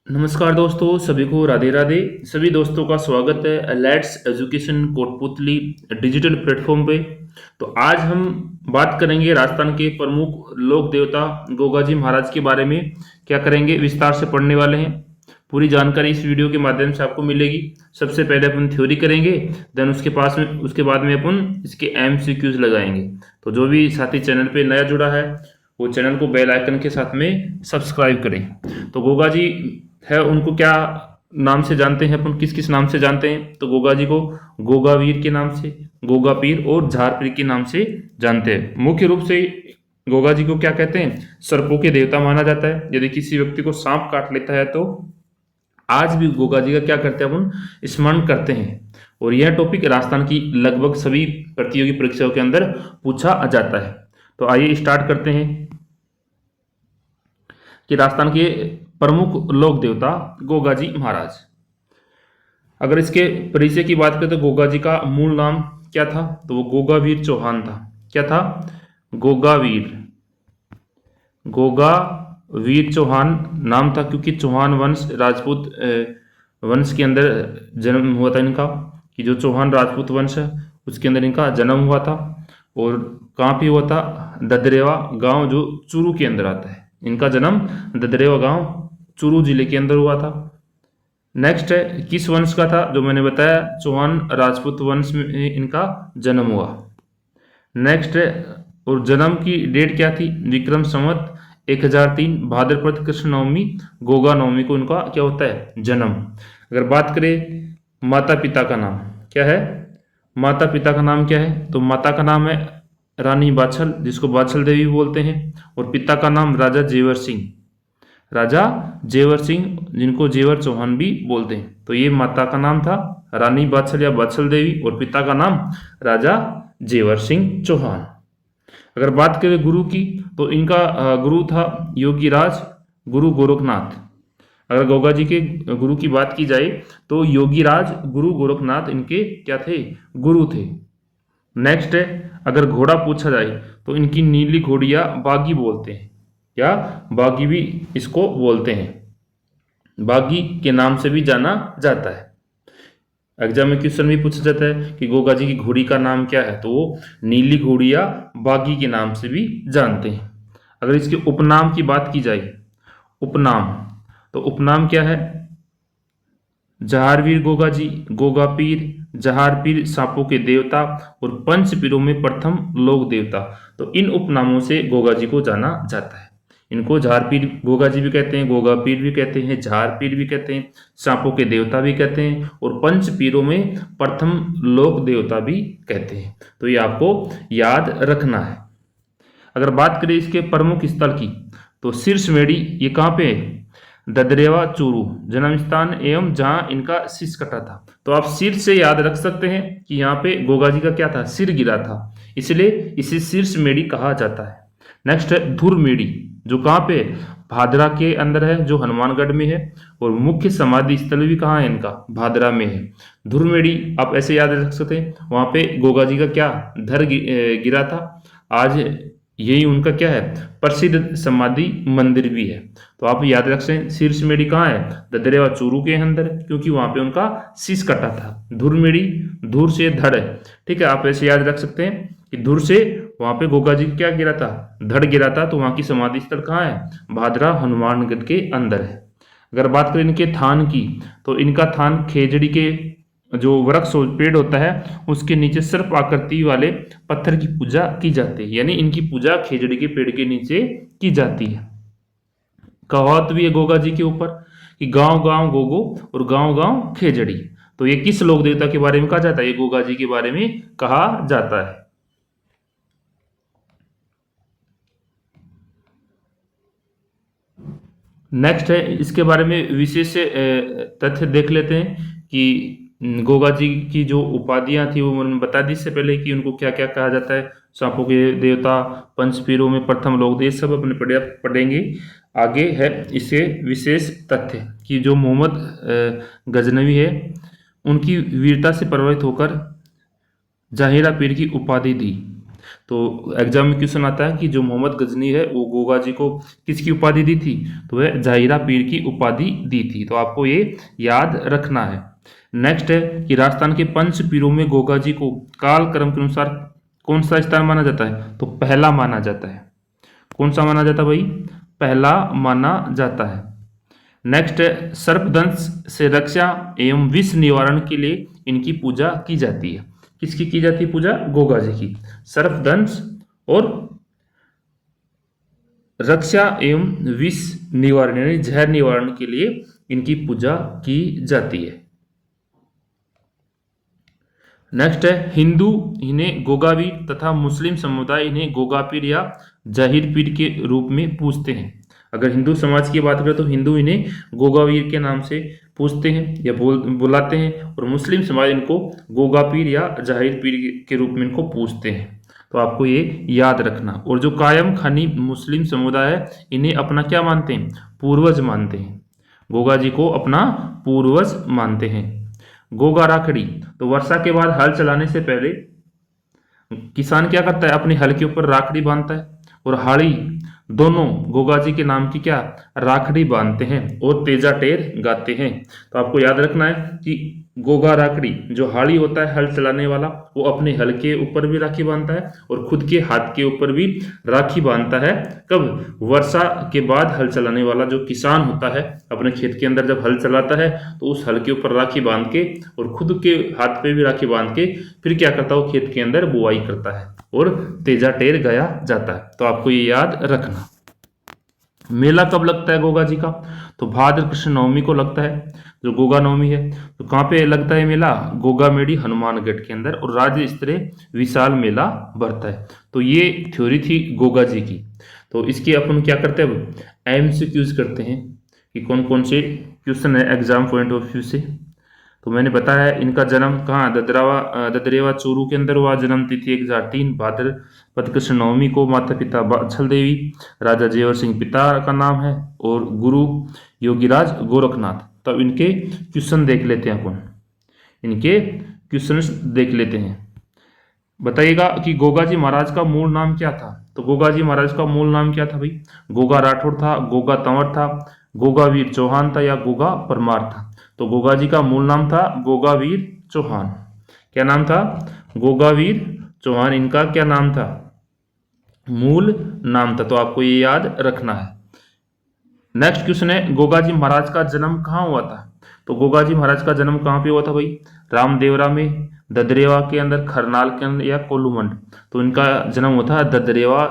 नमस्कार दोस्तों, सभी को राधे राधे। सभी दोस्तों का स्वागत है let's education Kotputli digital platform पे। तो आज हम बात करेंगे राजस्थान के प्रमुख लोक देवता गोगाजी महाराज के बारे में। क्या करेंगे, विस्तार से पढ़ने वाले हैं। पूरी जानकारी इस वीडियो के माध्यम से आपको मिलेगी। सबसे पहले अपन थ्योरी करेंगे, देन उसके बाद में अपन इसके एमसीक्यूज लगाएंगे। तो जो भी साथी चैनल पे नया जुड़ा है वो चैनल को बेल आइकन के साथ में सब्सक्राइब करें। तो गोगा जी है, उनको क्या नाम से जानते हैं अपन, किस किस नाम से जानते हैं? तो गोगा जी को गोगा वीर के नाम से, गोगा पीर और झार पीर के नाम से जानते हैं। मुख्य रूप से गोगा जी को क्या कहते हैं? सर्पों के देवता माना जाता है। यदि किसी व्यक्ति को सांप काट लेता है तो आज भी गोगा जी का क्या करते हैं, अपन स्मरण करते हैं। और यह टॉपिक राजस्थान की लगभग सभी प्रतियोगी परीक्षाओं के अंदर पूछा जाता है। तो आइए स्टार्ट करते हैं कि राजस्थान के प्रमुख लोक देवता गोगाजी महाराज। अगर इसके परिचय की बात करें तो गोगा जी का मूल नाम क्या था? तो वो गोगावीर चौहान था। क्या था? गोगावीर चौहान नाम था, क्योंकि चौहान वंश राजपूत वंश के अंदर जन्म हुआ था इनका। कि जो चौहान राजपूत वंश है उसके अंदर इनका जन्म हुआ था। और कहाँ पे हुआ था? ददरेवा गांव, जो चूरू के अंदर आता है। इनका जन्म ददरेवा गांव चूरू जिले के अंदर हुआ था। नेक्स्ट है, किस वंश का था? जो मैंने बताया, चौहान राजपूत वंश में इनका जन्म हुआ। नेक्स्ट है, और जन्म की डेट क्या थी? विक्रम संवत 1003 भाद्रपद कृष्ण नवमी गोगा नवमी को इनका क्या होता है? जन्म। अगर बात करें माता पिता का नाम क्या है? माता पिता का नाम क्या है? तो माता का नाम है रानी बाछल, जिसको बाछल देवी बोलते हैं। और पिता का नाम राजा जेवर सिंह, जिनको जेवर चौहान भी बोलते हैं। तो ये माता का नाम था रानी बाछल या बाछल देवी, और पिता का नाम राजा जेवर सिंह चौहान। अगर बात करें गुरु की, तो इनका गुरु था योगीराज गुरु गोरखनाथ। अगर गोगा जी के गुरु की बात की जाए तो योगीराज गुरु गोरखनाथ इनके क्या थे? गुरु थे। नेक्स्ट है, अगर घोड़ा पूछा जाए तो इनकी नीली घोड़िया बागी बोलते हैं, या बागी भी इसको बोलते हैं। बागी के नाम से भी जाना जाता है। एग्जाम में क्वेश्चन भी पूछा जाता है कि गोगा जी की घोड़ी का नाम क्या है, तो वो नीली घोड़िया बागी के नाम से भी जानते हैं। अगर इसके उपनाम की बात की जाए, उपनाम, तो उपनाम क्या है? जहारवीर गोगा जी, गोगा पीर, जहार पीर सांपों के देवता, और पंच पीरों में प्रथम लोक देवता। तो इन उपनामों से गोगा जी को जाना जाता है। इनको झार पीर गोगा जी भी कहते हैं, गोगा पीर भी कहते हैं, झार पीर भी कहते हैं, सांपों के देवता भी कहते हैं, और पंच पीरों में प्रथम लोक देवता भी कहते हैं। तो ये आपको याद रखना है। अगर बात करें इसके प्रमुख स्थल की, तो शीर्षमेड़ी ये कहाँ पे है? ददरेवा चूरू जन्म स्थान एवं जहां इनका शीश कटा था। तो आप सिर से याद रख सकते हैं कि यहाँ पे गोगा जी का क्या था? सिर गिरा था, इसलिए इसे शीर्ष मेड़ी कहा जाता है। नेक्स्ट है धुर मेड़ी, जो कहाँ पे? भादरा के अंदर है, जो हनुमानगढ़ में है। और मुख्य समाधि स्थल भी कहाँ है इनका? भादरा में है। धुर मेड़ी आप ऐसे याद रख सकते हैं, वहां पे गोगा जी का क्या धर गिरा था। आज यही उनका क्या है? प्रसिद्ध समाधि मंदिर भी है। तो आप याद रख सकते हैं शीर्षमेड़ी कहाँ है? ददरेवा चूरू के अंदर, क्योंकि वहां पे उनका शीश कटा था। धुरमेड़ी, धुर से धड़ है, ठीक है। आप ऐसे याद रख सकते हैं कि धुर से वहां पे गोगा जी क्या गिरा था? धड़ गिरा था। तो वहां की समाधि स्थल कहाँ है? भादरा हनुमानगढ़ के अंदर है। अगर बात करें इनके थान की, तो इनका थान खेजड़ी के जो वृक्ष पेड़ होता है उसके नीचे सर्प आकृति वाले पत्थर की पूजा की जाती है। यानी इनकी पूजा खेजड़ी के पेड़ के नीचे की जाती है। कहावत भी है गोगा जी के ऊपर कि गांव गांव गोगो और गांव गांव खेजड़ी। तो ये किस लोक देवता के बारे में कहा जाता है? ये गोगा जी के बारे में कहा जाता है। नेक्स्ट है, इसके बारे में विशेष तथ्य देख लेते हैं कि गोगा जी की जो उपाधियां थी वो मैंने बता दी इससे पहले कि उनको क्या क्या कहा जाता है। सांपों के देवता, पंचपीरों में प्रथम लोक देव, सब अपने पढ़ेंगे। आगे है इससे विशेष तथ्य कि जो मोहम्मद गजनवी है उनकी वीरता से प्रभावित होकर जाहिरा पीर की उपाधि दी। तो एग्जाम में क्वेश्चन आता है कि जो मोहम्मद गजनी है वो गोगा जी को किसकी उपाधि दी थी, तो वह जहीरा पीर की उपाधि दी थी। तो आपको ये याद रखना है। नेक्स्ट है कि राजस्थान के पंच पीरों में गोगा जी को काल क्रम के अनुसार कौन सा स्थान माना जाता है, तो पहला माना जाता है। कौन सा माना जाता है भाई, पहला माना जाता है। नेक्स्ट है सर्पदंश से रक्षा एवं विष निवारण के लिए इनकी पूजा की जाती है। किसकी की जाती है पूजा, गोगा जी की। सर्पदंश और रक्षा एवं विष निवारण यानी जहर निवारण के लिए इनकी पूजा की जाती है। नेक्स्ट है हिंदू इन्हें गोगावीर तथा मुस्लिम समुदाय इन्हें गोगापीर या जाहिर पीर के रूप में पूजते हैं। अगर हिंदू समाज की बात करें तो हिंदू इन्हें गोगावीर के नाम से पूजते हैं या बुलाते हैं, और मुस्लिम समाज इनको गोगापीर या जाहिर पीर के रूप में इनको पूजते हैं। तो आपको ये याद रखना। और जो कायम खानी मुस्लिम समुदाय है इन्हें अपना क्या मानते हैं, पूर्वज मानते हैं। गोगा जी को अपना पूर्वज मानते हैं। गोगा राखड़ी, तो वर्षा के बाद हल चलाने से पहले किसान क्या करता है, अपने हल के ऊपर राखड़ी बांधता है, और हाड़ी दोनों गोगा जी के नाम की क्या राखड़ी बांधते हैं और तेजा टेर गाते हैं। तो आपको याद रखना है कि गोगा राखड़ी जो हाड़ी होता है हल चलाने वाला, वो अपने हल के ऊपर भी राखी बांधता है और खुद के हाथ के ऊपर भी राखी बांधता है। कब, वर्षा के बाद हल चलाने वाला जो किसान होता है अपने खेत के अंदर जब हल चलाता है तो उस हल के ऊपर राखी बांध के और खुद के हाथ पे भी राखी बांध के फिर क्या करता है, वो खेत के अंदर बुआई करता है और तेजा टेर गाया जाता है। तो आपको ये याद रखना। मेला कब लगता है गोगा जी का, तो भाद्र कृष्ण नवमी को लगता है, जो गोगा नवमी है। तो कहाँ पे लगता है मेला, गोगा मेड़ी हनुमानगढ़ के अंदर, और राज्य स्तरीय विशाल मेला भरता है। तो ये थ्योरी थी गोगा जी की। तो इसकी अपन क्या करते हैं, अब एमसीक्यूज करते हैं कि कौन कौन से क्वेश्चन है एग्जाम पॉइंट ऑफ व्यू से। तो मैंने बताया इनका जन्म कहाँ, ददरेवा चूरू के अंदर हुआ। जन्म तिथि 1003 भाद्रपद कृष्ण नवमी को। माता पिता बाछल देवी, राजा जेवर सिंह पिता का नाम है, और गुरु योगीराज गोरखनाथ। तब इनके क्वेश्चन देख लेते हैं अपन, इनके क्वेश्चन देख लेते हैं। बताइएगा कि गोगा जी महाराज का मूल नाम क्या था, तो गोगा जी महाराज का मूल नाम क्या था भाई, गोगा राठौड़ था, गोगा तंवर था, गोगा वीर चौहान था, या गोगा परमार था। तो गोगा जी का मूल नाम था गोगा वीर चौहान। क्या नाम था, गोगा वीर चौहान इनका क्या नाम था, मूल नाम था। तो आपको ये याद रखना है। नेक्स्ट क्वेश्चन है गोगा जी महाराज का जन्म कहाँ हुआ था, तो गोगा जी महाराज का जन्म कहाँ पे हुआ था भाई, रामदेवरा में, ददरेवा के अंदर, खरनाल के अंदर, या कोलूमंड। तो इनका जन्म हुआ था ददरेवा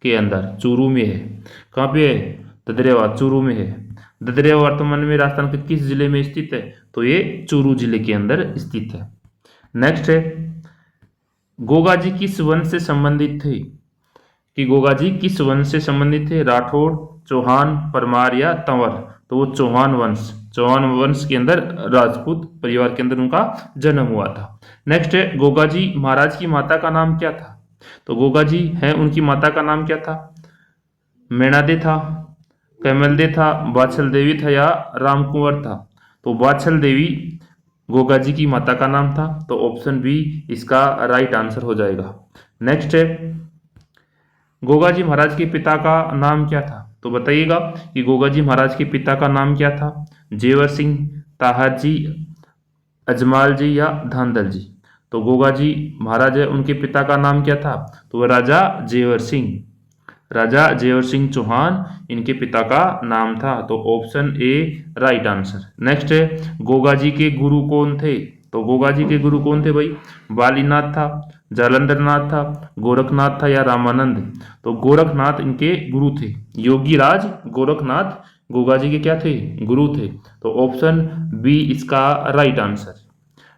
के अंदर, चूरू में है। कहाँ पे है, ददरेवा चूरू में है। ददरेवा वर्तमान में राजस्थान के किस जिले में स्थित है, तो ये चूरू जिले के अंदर स्थित है। नेक्स्ट है गोगा जी किस वंश से संबंधित थे, कि गोगा जी किस वंश से संबंधित थे, राठौड़, चौहान, परमार या तंवर। तो वो चौहान वंश के अंदर राजपूत परिवार के अंदर उनका जन्म हुआ था। नेक्स्ट है गोगा जी महाराज की माता का नाम क्या था, तो गोगा जी है उनकी माता का नाम क्या था, मेणादे था, कैमलदे था, बाछल देवी था, या रामकुंवर था। तो बाछल देवी गोगा जी की माता का नाम था। तो ऑप्शन बी इसका राइट आंसर हो जाएगा। नेक्स्ट है गोगा जी महाराज के पिता का नाम क्या था, तो बताइएगा कि गोगा जी महाराज के पिता का नाम क्या था, जेवर सिंह, ताहर जी, अजमाल जी, या धांधल जी। तो गोगा जी महाराज है उनके पिता का नाम क्या था, तो वह राजा जेवर सिंह चौहान इनके पिता का नाम था। तो option A right answer. Next है गोगा जी के गुरु कौन थे, तो गोगा जी के गुरु कौन थे भाई, बालीनाथ था, जालंधरनाथ था, गोरखनाथ था, या रामानंद। तो गोरखनाथ इनके गुरु थे। योगीराज गोरखनाथ गोगा जी के क्या थे, गुरु थे। तो ऑप्शन बी इसका राइट आंसर।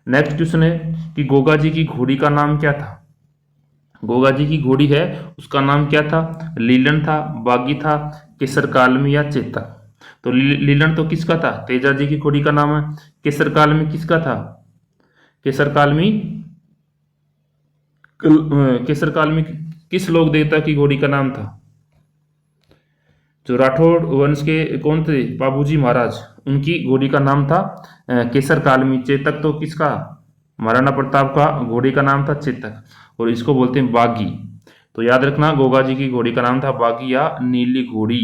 नेक्स्ट क्वेश्चन है कि गोगा जी की घोड़ी का नाम क्या था, गोगा जी की घोड़ी है उसका नाम क्या था, लीलन था, बागी था, केसर कालमी, या चेतक। तो लीलन तो किसका था, तेजा जी की घोड़ी का नाम है। केसर कालमी किसका था, केसर कालमी किस लोक देवता की घोड़ी का नाम था, जो राठौड़ वंश के कौन थे, बाबूजी महाराज, उनकी घोड़ी का नाम था केसर कालमी। चेतक तो किसका, महाराणा प्रताप का घोड़ी का नाम था चेतक, और इसको बोलते हैं बागी। तो याद रखना गोगा जी की घोड़ी का नाम था बागी या नीली घोड़ी।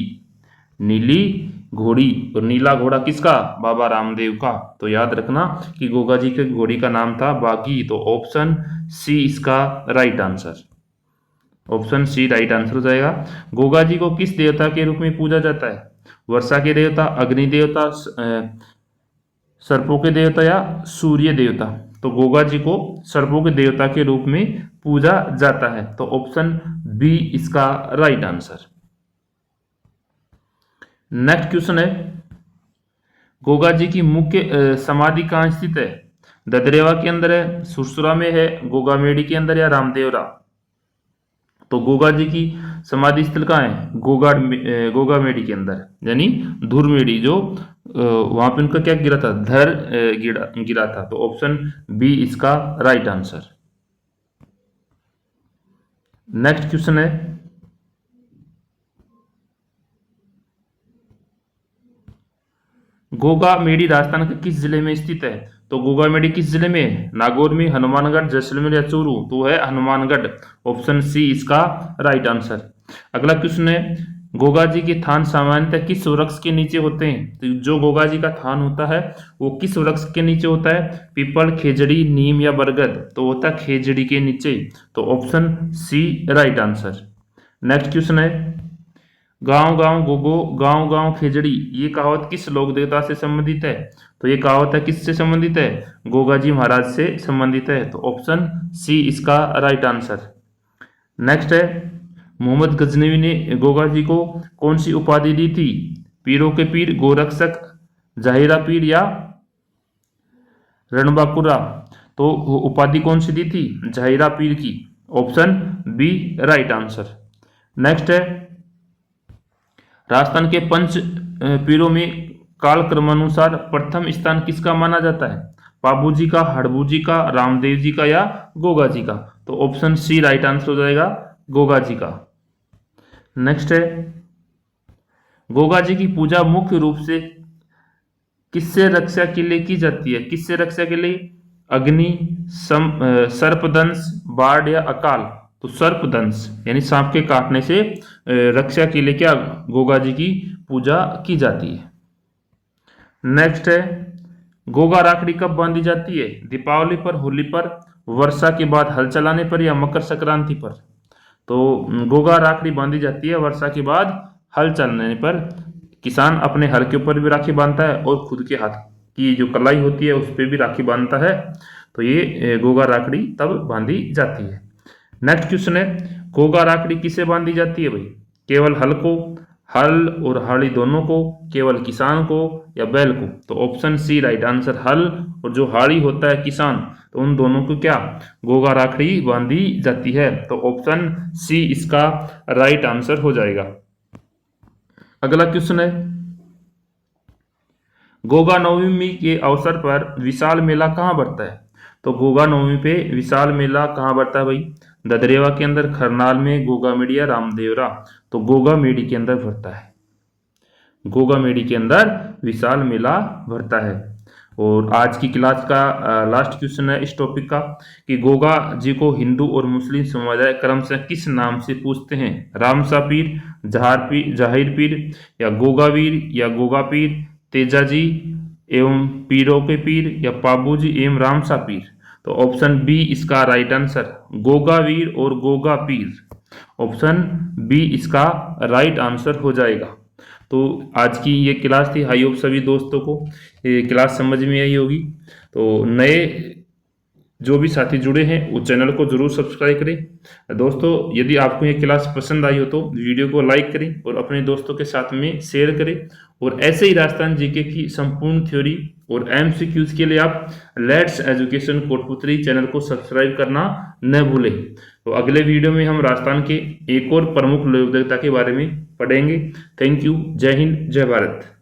नीली घोड़ी। और नीला घोड़ा किसका? बाबा रामदेव का। तो याद रखना कि गोगा जी के घोड़ी का नाम था बागी। तो ऑप्शन सी इसका right answer. Option C right answer हो जाएगा। गोगा जी को किस देवता के रूप में पूजा जाता है? वर्षा के देवता, अग्नि देवता, सर्पों के देवता या सूर्य देवता? तो गोगा जी को सर्पों के देवता के रूप में पूजा जाता है। तो ऑप्शन बी इसका राइट आंसर। नेक्स्ट क्वेश्चन है, गोगा जी की मुख्य समाधि कहाँ स्थित है? ददरेवा के अंदर है, सुरसुरा में है, गोगामेड़ी के अंदर या रामदेवरा? तो गोगा जी की समाधि स्थल कहाँ है? गोगामेड़ी के अंदर, यानी धुरमेड़ी, जो वहां पे उनका क्या गिरा था? धर गिरा था। तो ऑप्शन बी इसका राइट आंसर। नेक्स्ट क्वेश्चन है, गोगामेड़ी राजस्थान के किस जिले में स्थित है? तो गोगामेड़ी किस जिले में है? नागौर में, हनुमानगढ़, जैसलमेर या चूरू? तो है हनुमानगढ़। ऑप्शन सी इसका राइट आंसर। अगला क्वेश्चन है, गोगा जी के थान सामान्यतः किस वृक्ष के नीचे होते हैं? तो जो गोगा जी का थान होता है वो किस वृक्ष के नीचे होता है? पीपल, खेजड़ी, नीम या बरगद? तो होता है खेजड़ी के नीचे। तो option C right answer. Next question है, गांव गांव गोगो गांव गांव खेजड़ी, ये कहावत किस लोक देवता से संबंधित है? तो ये कहावत है किससे संबंधित है? गोगा जी महाराज से संबंधित है। तो ऑप्शन सी इसका राइट आंसर। नेक्स्ट है, मोहम्मद गजनवी ने गोगा जी को कौन सी उपाधि दी थी? पीरों के पीर, गोरक्षक, जाहिरा पीर या रणबांकुरा? तो उपाधि कौन सी दी थी? जाहिरा पीर की। Option B right answer. Next है, राजस्थान के पंच पीरों में काल क्रमानुसार प्रथम स्थान किसका माना जाता है? बाबू जी का, हड़बू जी का, रामदेव जी का या गोगा जी का? तो ऑप्शन सी राइट आंसर हो जाएगा, गोगा जी का। नेक्स्ट है, गोगा जी की पूजा मुख्य रूप से किससे रक्षा के लिए की जाती है? किससे रक्षा के लिए? अग्नि, सर्पदंश, बाढ़ या अकाल? तो सर्पदंश यानी सांप के काटने से रक्षा के लिए क्या गोगा जी की पूजा की जाती है। नेक्स्ट है, गोगा राखड़ी कब बांधी जाती है? दीपावली पर, होली पर, वर्षा के बाद हल चलाने पर या मकर संक्रांति पर? तो गोगा राखड़ी बांधी जाती है वर्षा के बाद हल चलने पर। किसान अपने हल के ऊपर भी राखी बांधता है और खुद के हाथ की जो कलाई होती है उस पर भी राखी बांधता है। तो ये गोगा राखड़ी तब बांधी जाती है। नेक्स्ट क्वेश्चन है, गोगा राखड़ी किसे बांधी जाती है भाई? केवल हल को, हल और हाड़ी दोनों को, केवल किसान को या बैल को? तो ऑप्शन सी राइट आंसर। हल और जो हाड़ी होता है किसान, तो उन दोनों को क्या गोगा राखड़ी बांधी जाती है। तो ऑप्शन सी इसका राइट आंसर हो जाएगा। अगला क्वेश्चन है, गोगा नवमी के अवसर पर विशाल मेला कहाँ बढ़ता है? तो गोगा नवमी पे विशाल मेला कहाँ बढ़ता है भाई? ददरेवा के अंदर, खरनाल में, गोगामेड़ी या रामदेवरा? तो गोगामेड़ी के अंदर भरता है। गोगामेड़ी के अंदर विशाल मेला भरता है। और आज की क्लास का लास्ट क्वेश्चन है इस टॉपिक का कि गोगा जी को हिंदू और मुस्लिम समुदाय क्रमशः किस नाम से पूछते हैं? रामसा पीर, जाहिर पीर या गोगावीर या गोगा पीर, तेजा जी एवं पीरों के पीर या पाबू जी एवं रामसा पीर? तो ऑप्शन बी इसका राइट आंसर, गोगावीर और गोगा पीर। ऑप्शन बी इसका राइट आंसर हो जाएगा। तो आज की ये क्लास थी। आई होप सभी दोस्तों को ये क्लास समझ में आई होगी। तो नए जो भी साथी जुड़े हैं वो चैनल को जरूर सब्सक्राइब करें। दोस्तों यदि आपको ये क्लास पसंद आई हो तो वीडियो को लाइक करें और अपने दोस्तों के साथ में शेयर करें। और ऐसे ही राजस्थान जीके की संपूर्ण थ्योरी और एमसीक्यूज के लिए आप लेट्स एजुकेशन कोटपुतली चैनल को सब्सक्राइब करना न भूलें। तो अगले वीडियो में हम राजस्थान के एक और प्रमुख लोक देवता के बारे में पढ़ेंगे। Thank you. जय हिंद, जय भारत।